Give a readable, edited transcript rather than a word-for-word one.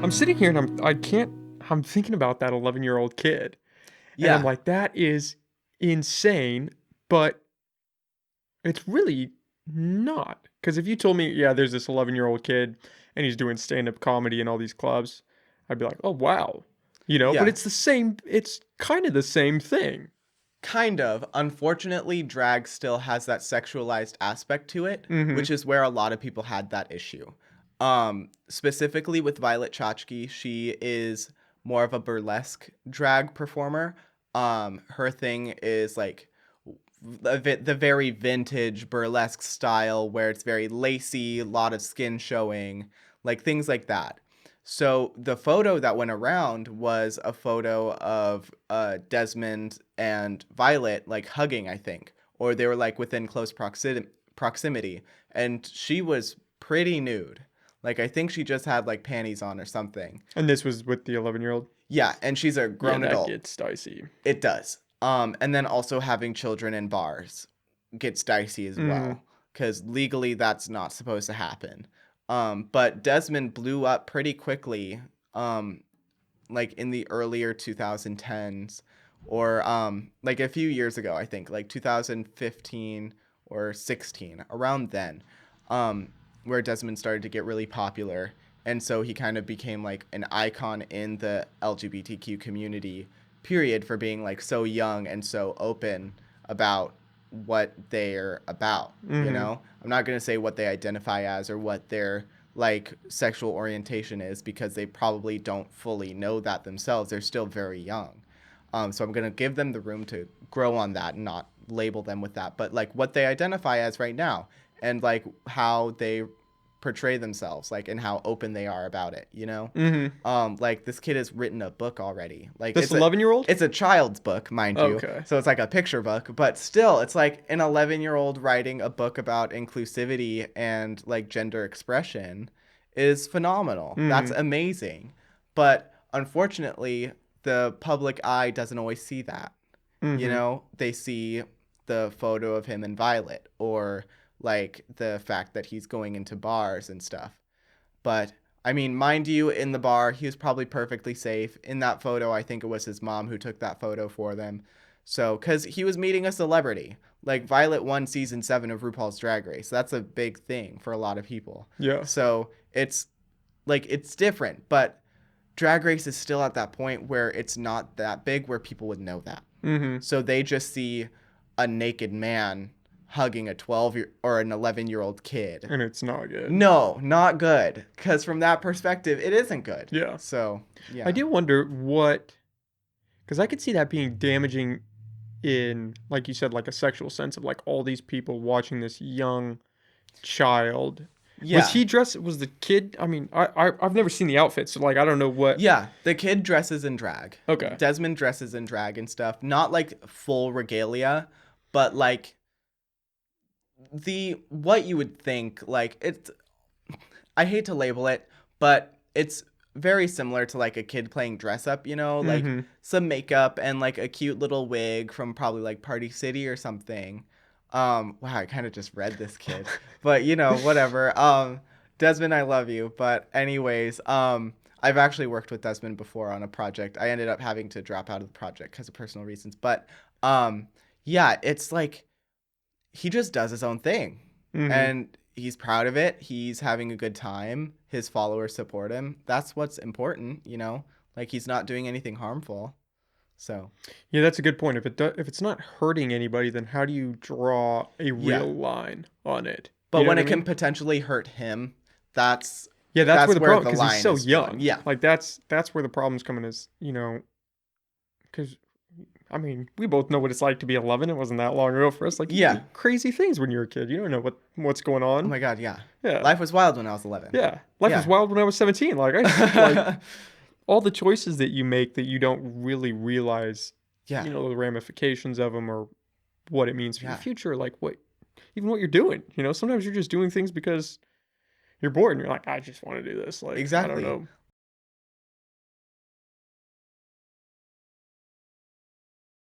I'm sitting here and I'm thinking about that 11-year-old kid. And I'm Yeah. like, that is insane, but it's really not. Because if you told me, yeah, there's this 11-year-old kid and he's doing stand-up comedy in all these clubs, I'd be like, oh, wow. But Yeah. it's kind of the same thing. Kind of. Unfortunately, drag still has that sexualized aspect to it, Mm-hmm. which is where a lot of people had that issue. Specifically with Violet Chachki, she is more of a burlesque drag performer. Her thing is like the very vintage burlesque style where it's very lacy, a lot of skin showing, like things like that. So the photo that went around was a photo of Desmond and Violet like hugging, I think, or they were like within close proximity, and she was pretty nude. Like I think she just had like panties on or something. And this was with the 11-year-old. Yeah, and she's a Yeah, grown that adult. gets dicey. It does. And then also having children in bars gets dicey as Mm-hmm. well because legally that's not supposed to happen. But Desmond blew up pretty quickly, like in the earlier 2010s or like a few years ago, I think, like 2015 or 16, around then, where Desmond started to get really popular. And so he kind of became like an icon in the LGBTQ community, period, for being like so young and so open about what they're about. Mm-hmm. I'm not going to say what they identify as or what their like sexual orientation is because they probably don't fully know that themselves. They're still very young. So I'm going to give them the room to grow on that and not label them with that, but like what they identify as right now and like how they portray themselves, like, and how open they are about it. Mm-hmm. Like this kid has written a book already. Like This 11-year-old? it's a child's book, mind you. Okay. So it's like a picture book, but still it's like an 11-year-old writing a book about inclusivity and like gender expression is phenomenal. That's Mm-hmm. amazing. But unfortunately, the public eye doesn't always see that. Mm-hmm. They see the photo of him and Violet or like the fact that he's going into bars and stuff. But I mean, mind you, in the bar, he was probably perfectly safe. In that photo, I think it was his mom who took that photo for them. So, because he was meeting a celebrity. Like, Violet won season 7 of RuPaul's Drag Race. That's a big thing for a lot of people. Yeah. So, it's like, it's different. But Drag Race is still at that point where it's not that big where people would know that. Mm-hmm. So, they just see a naked man hugging a 12 or an 11-year-old kid. And it's not good. No, not good. Because from that perspective, it isn't good. Yeah. So, yeah. I do wonder because I could see that being damaging in, like you said, like a sexual sense of like all these people watching this young child. Yeah. Was the kid, I mean, I've never seen the outfit, so like I don't know what. Yeah, the kid dresses in drag. Okay. Desmond dresses in drag and stuff. Not like full regalia, but like what you would think, like it's, I hate to label it, but it's very similar to like a kid playing dress up, like Mm-hmm. some makeup and like a cute little wig from probably like Party City or something. Wow, I kind of just read this kid, but whatever. Desmond, I love you. But anyways, I've actually worked with Desmond before on a project. I ended up having to drop out of the project because of personal reasons. But yeah, it's like he just does his own thing. Mm-hmm. And he's proud of it. He's having a good time. His followers support him. That's what's important, Like he's not doing anything harmful. So, Yeah, that's a good point. If it's not hurting anybody, then how do you draw a yeah. real line on it? But You know when what it I can mean? potentially hurt him, that's Yeah, that's where the problem, the because he's line so is young. drawn. Yeah. Like that's where the problem's coming is, because I mean, we both know what it's like to be 11. It wasn't that long ago for us. Like, you Yeah. do crazy things when you're a kid. You don't know what's going Oh on. my god, yeah. Yeah. Life was wild when I was 11. Yeah. Life Yeah. was wild when I was 17. Like, like all the choices that you make that you don't really realize, Yeah. the ramifications of them or what it means for Yeah. your future. Like, even what you're doing. Sometimes you're just doing things because you're bored and you're like, I just want to do this. Like, I Exactly. don't know.